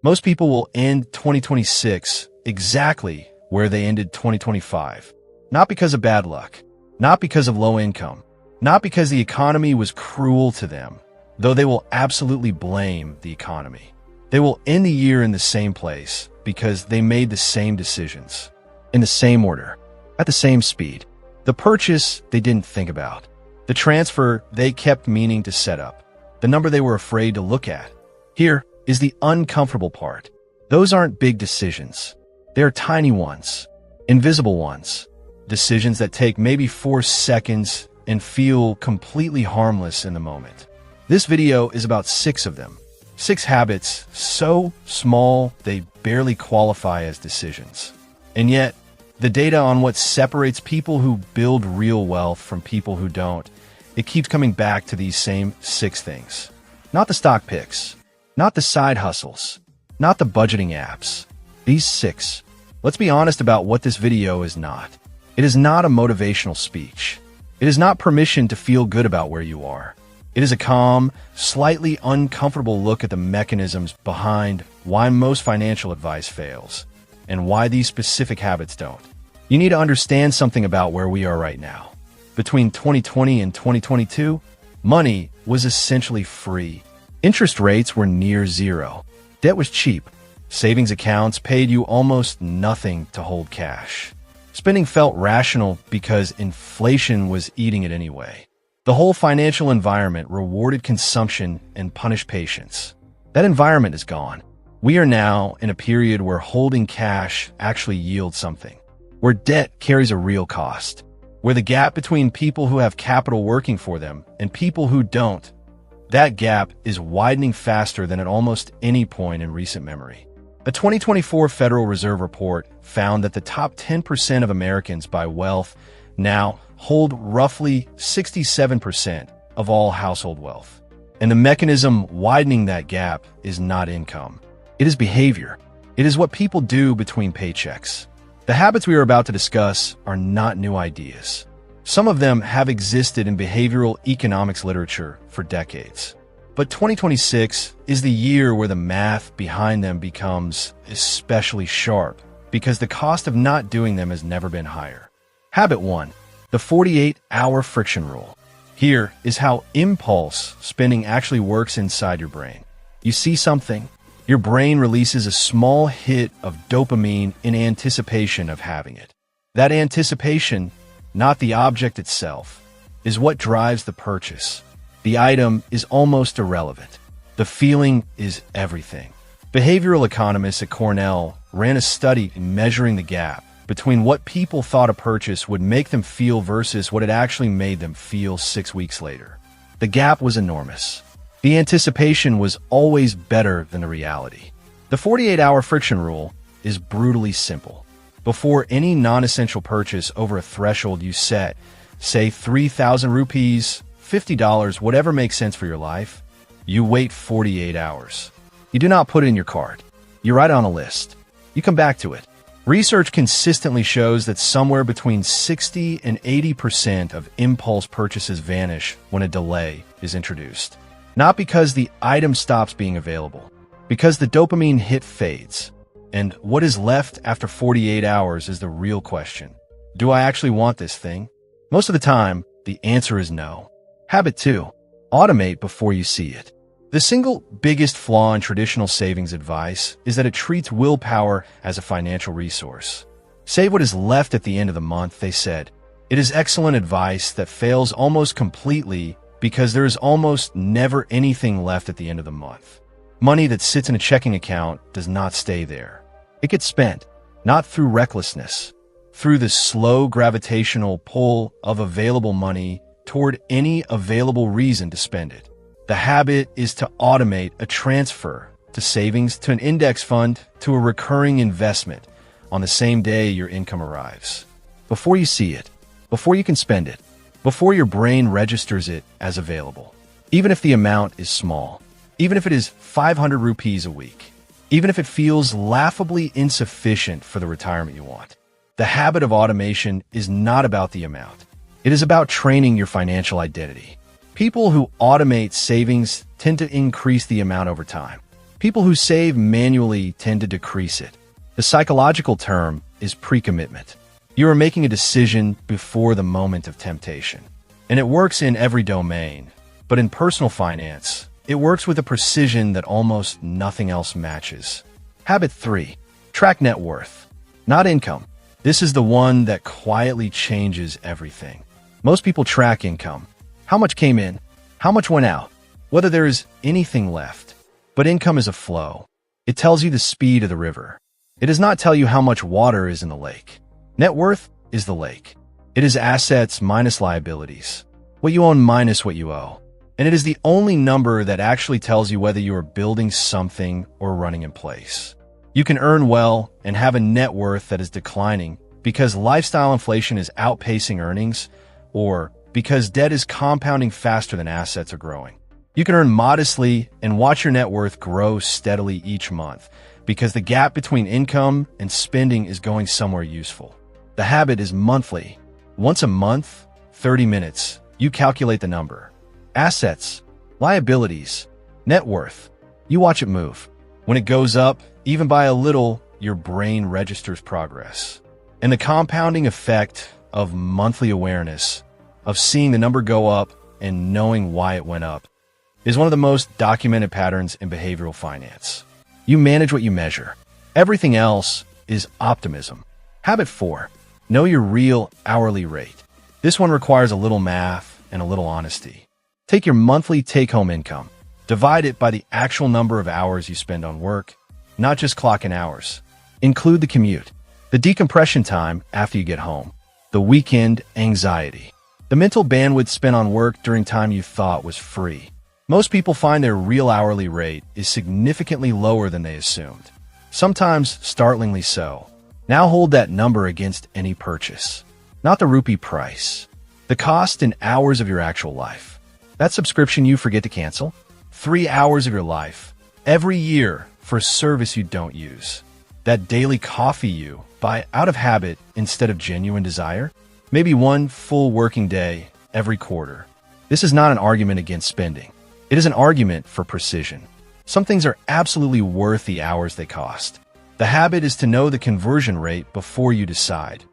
Most people will end 2026 exactly where they ended 2025. Not because of bad luck, not because of low income, not because the economy was cruel to them, though they will absolutely blame the economy. They will end the year in the same place because they made the same decisions, in the same order, at the same speed. The purchase they didn't think about, the transfer they kept meaning to set up, the number they were afraid to look at. Here is the uncomfortable part. Those aren't big decisions. They're tiny ones, invisible ones, decisions that take maybe 4 seconds and feel completely harmless in the moment. This video is about 6 of them. 6 habits so small they barely qualify as decisions. And yet, the data on what separates people who build real wealth from people who don't, it keeps coming back to these same 6 things. Not the stock picks, not the side hustles, not the budgeting apps. These 6. Let's be honest about what this video is not. It is not a motivational speech. It is not permission to feel good about where you are. It is a calm, slightly uncomfortable look at the mechanisms behind why most financial advice fails and why these specific habits don't. You need to understand something about where we are right now. Between 2020 and 2022, money was essentially free. Interest rates were near zero. Debt was cheap. Savings accounts paid you almost nothing to hold cash. Spending felt rational because inflation was eating it anyway. The whole financial environment rewarded consumption and punished patience. That environment is gone. We are now in a period where holding cash actually yields something, where debt carries a real cost, where the gap between people who have capital working for them and people who don't, that gap is widening faster than at almost any point in recent memory. A 2024 Federal Reserve report found that the top 10% of Americans by wealth now hold roughly 67% of all household wealth. And the mechanism widening that gap is not income. It is behavior. It is what people do between paychecks. The habits we are about to discuss are not new ideas. Some of them have existed in behavioral economics literature for decades. But 2026 is the year where the math behind them becomes especially sharp because the cost of not doing them has never been higher. Habit 1. The 48-hour friction rule. Here is how impulse spending actually works inside your brain. You see something, your brain releases a small hit of dopamine in anticipation of having it. That anticipation, not the object itself, is what drives the purchase. The item is almost irrelevant. The feeling is everything. Behavioral economists at Cornell ran a study measuring the gap between what people thought a purchase would make them feel versus what it actually made them feel 6 weeks later. The gap was enormous. The anticipation was always better than the reality. The 48-hour friction rule is brutally simple. Before any non-essential purchase over a threshold you set, say 3,000 rupees, $50, whatever makes sense for your life, you wait 48 hours. You do not put it in your cart. You write it on a list. You come back to it. Research consistently shows that somewhere between 60 and 80% of impulse purchases vanish when a delay is introduced. Not because the item stops being available, because the dopamine hit fades. And what is left after 48 hours is the real question. Do I actually want this thing? Most of the time, the answer is no. Habit 2. Automate before you see it. The single biggest flaw in traditional savings advice is that it treats willpower as a financial resource. Save what is left at the end of the month, they said. It is excellent advice that fails almost completely because there is almost never anything left at the end of the month. Money that sits in a checking account does not stay there. It gets spent, not through recklessness, through the slow gravitational pull of available money toward any available reason to spend it. The habit is to automate a transfer to savings, to an index fund, to a recurring investment on the same day your income arrives. Before you see it, before you can spend it, before your brain registers it as available. Even if the amount is small, even if it is 500 rupees a week, even if it feels laughably insufficient for the retirement you want. The habit of automation is not about the amount. It is about training your financial identity. People who automate savings tend to increase the amount over time. People who save manually tend to decrease it. The psychological term is pre-commitment. You are making a decision before the moment of temptation. And it works in every domain. But in personal finance, it works with a precision that almost nothing else matches. Habit 3. Track net worth, not income. This is the one that quietly changes everything. Most people track income. How much came in? How much went out? Whether there is anything left. But income is a flow. It tells you the speed of the river. It does not tell you how much water is in the lake. Net worth is the lake. It is assets minus liabilities. What you own minus what you owe. And it is the only number that actually tells you whether you are building something or running in place. You can earn well and have a net worth that is declining because lifestyle inflation is outpacing earnings or because debt is compounding faster than assets are growing. You can earn modestly and watch your net worth grow steadily each month because the gap between income and spending is going somewhere useful. The habit is monthly. Once a month, 30 minutes, you calculate the number. Assets, liabilities, net worth. You watch it move. When it goes up, even by a little, your brain registers progress. And the compounding effect of monthly awareness, of seeing the number go up and knowing why it went up, is one of the most documented patterns in behavioral finance. You manage what you measure. Everything else is optimism. Habit 4. Know your real hourly rate. This one requires a little math and a little honesty. Take your monthly take-home income. Divide it by the actual number of hours you spend on work, not just clocking hours. Include the commute, the decompression time after you get home, the weekend anxiety, the mental bandwidth spent on work during time you thought was free. Most people find their real hourly rate is significantly lower than they assumed, sometimes startlingly so. Now hold that number against any purchase, not the rupee price, the cost in hours of your actual life. That subscription you forget to cancel, 3 hours of your life, every year for a service you don't use. That daily coffee you buy out of habit instead of genuine desire, maybe one full working day every quarter. This is not an argument against spending. It is an argument for precision. Some things are absolutely worth the hours they cost. The habit is to know the conversion rate before you decide,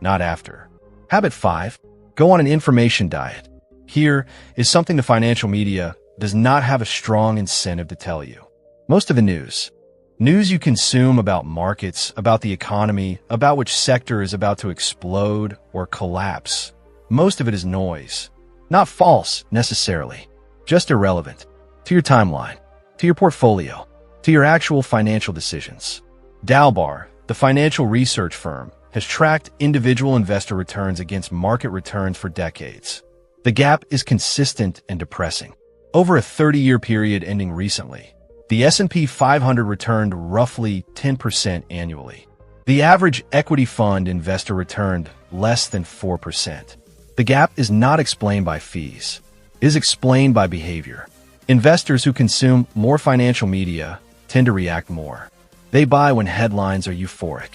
not after. Habit 5. Go on an information diet. Here is something the financial media does not have a strong incentive to tell you. Most of the news you consume about markets, about the economy, about which sector is about to explode or collapse, most of it is noise. Not false, necessarily, just irrelevant to your timeline, to your portfolio, to your actual financial decisions. Dalbar, the financial research firm, has tracked individual investor returns against market returns for decades. The gap is consistent and depressing. Over a 30-year period ending recently, the S&P 500 returned roughly 10% annually. The average equity fund investor returned less than 4%. The gap is not explained by fees. It is explained by behavior. Investors who consume more financial media tend to react more. They buy when headlines are euphoric.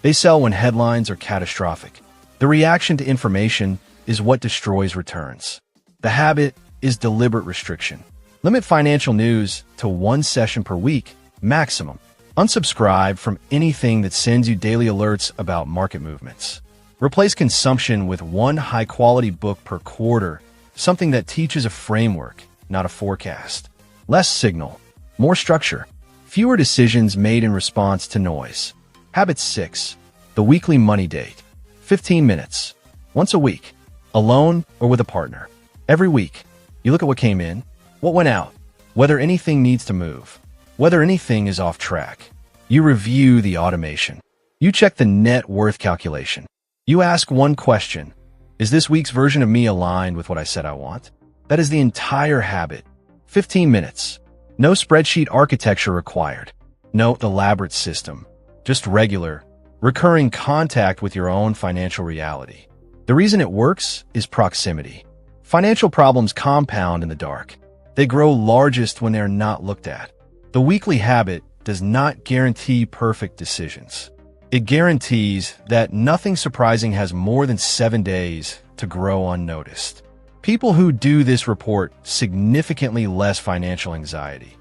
They sell when headlines are catastrophic. The reaction to information is what destroys returns. The habit is deliberate restriction. Limit financial news to 1 session per week, maximum. Unsubscribe from anything that sends you daily alerts about market movements. Replace consumption with one high-quality book per quarter, something that teaches a framework, not a forecast. Less signal, more structure, fewer decisions made in response to noise. Habit 6. The weekly money date. 15 minutes. Once a week. Alone or with a partner. Every week, you look at what came in, what went out, whether anything needs to move, whether anything is off track. You review the automation. You check the net worth calculation. You ask one question: is this week's version of me aligned with what I said I want? That is the entire habit. 15 minutes. No spreadsheet architecture required. No elaborate system. Just regular, recurring contact with your own financial reality. The reason it works is proximity. Financial problems compound in the dark. They grow largest when they are not looked at. The weekly habit does not guarantee perfect decisions. It guarantees that nothing surprising has more than 7 days to grow unnoticed. People who do this report significantly less financial anxiety.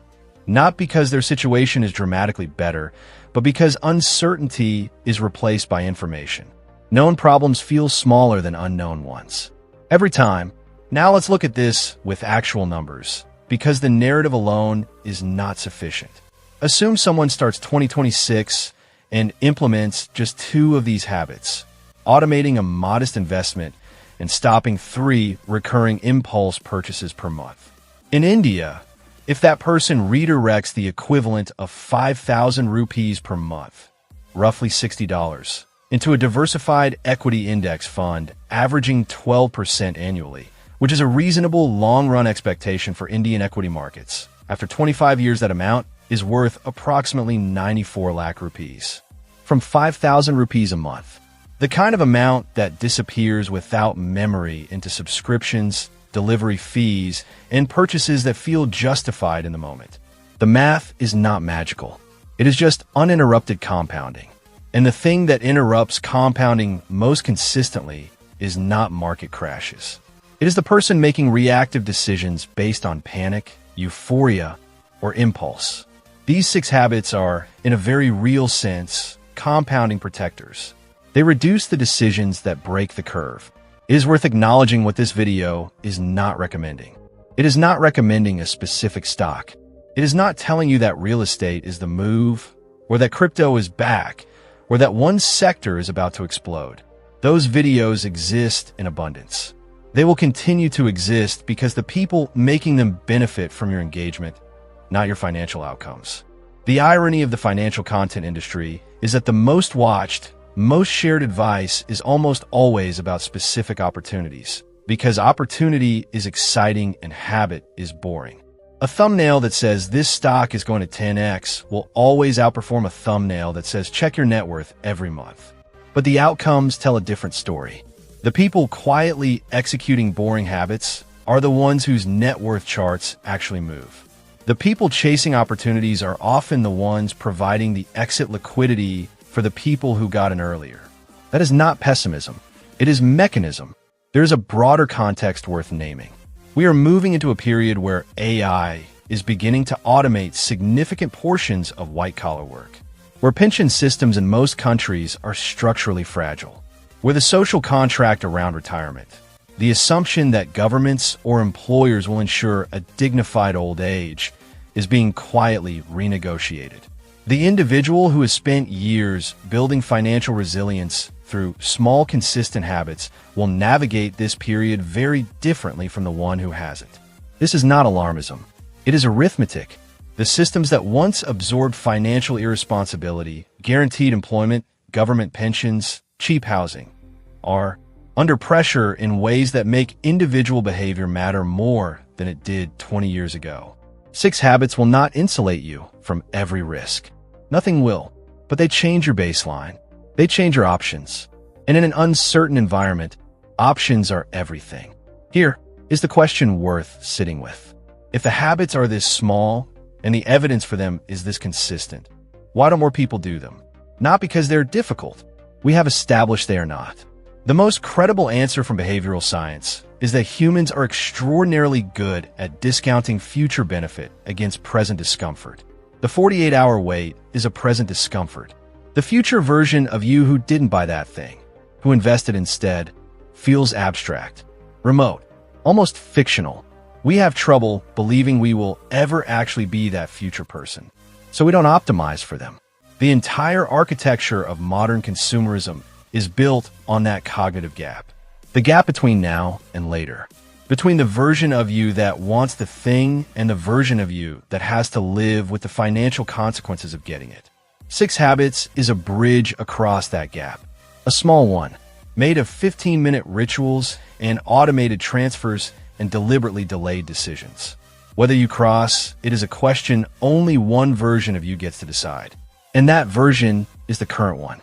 Not because their situation is dramatically better, but because uncertainty is replaced by information. Known problems feel smaller than unknown ones. Every time. Now let's look at this with actual numbers, because the narrative alone is not sufficient. Assume someone starts 2026 and implements just 2 of these habits, automating a modest investment and stopping 3 recurring impulse purchases per month. In India, if that person redirects the equivalent of 5,000 rupees per month, roughly $60, into a diversified equity index fund averaging 12% annually, which is a reasonable long-run expectation for Indian equity markets, after 25 years that amount is worth approximately 94 lakh rupees. From 5,000 rupees a month, the kind of amount that disappears without memory into subscriptions, delivery fees, and purchases that feel justified in the moment. The math is not magical. It is just uninterrupted compounding. And the thing that interrupts compounding most consistently is not market crashes. It is the person making reactive decisions based on panic, euphoria, or impulse. These 6 habits are, in a very real sense, compounding protectors. They reduce the decisions that break the curve. It is worth acknowledging what this video is not recommending. It is not recommending a specific stock. It is not telling you that real estate is the move, or that crypto is back, or that one sector is about to explode. Those videos exist in abundance. They will continue to exist because the people making them benefit from your engagement, not your financial outcomes. The irony of the financial content industry is that the most watched, most shared advice is almost always about specific opportunities, because opportunity is exciting and habit is boring. A thumbnail that says this stock is going to 10x will always outperform a thumbnail that says check your net worth every month. But the outcomes tell a different story. The people quietly executing boring habits are the ones whose net worth charts actually move. The people chasing opportunities are often the ones providing the exit liquidity for the people who got in earlier. That is not pessimism. It is mechanism. There is a broader context worth naming. We are moving into a period where AI is beginning to automate significant portions of white-collar work, where pension systems in most countries are structurally fragile, where the social contract around retirement, the assumption that governments or employers will ensure a dignified old age, is being quietly renegotiated. The individual who has spent years building financial resilience through small, consistent habits will navigate this period very differently from the one who hasn't. This is not alarmism. It is arithmetic. The systems that once absorbed financial irresponsibility, guaranteed employment, government pensions, cheap housing, are under pressure in ways that make individual behavior matter more than it did 20 years ago. 6 habits will not insulate you from every risk. Nothing will, but they change your baseline. They change your options. And in an uncertain environment, options are everything. Here is the question worth sitting with. If the habits are this small and the evidence for them is this consistent, why don't more people do them? Not because they're difficult. We have established they are not. The most credible answer from behavioral science is that humans are extraordinarily good at discounting future benefit against present discomfort. The 48-hour wait is a present discomfort. The future version of you who didn't buy that thing, who invested instead, feels abstract, remote, almost fictional. We have trouble believing we will ever actually be that future person, so we don't optimize for them. The entire architecture of modern consumerism is built on that cognitive gap. The gap between now and later. Between the version of you that wants the thing and the version of you that has to live with the financial consequences of getting it. 6 Habits is a bridge across that gap. A small one, made of 15-minute rituals and automated transfers and deliberately delayed decisions. Whether you cross, it is a question only one version of you gets to decide. And that version is the current one.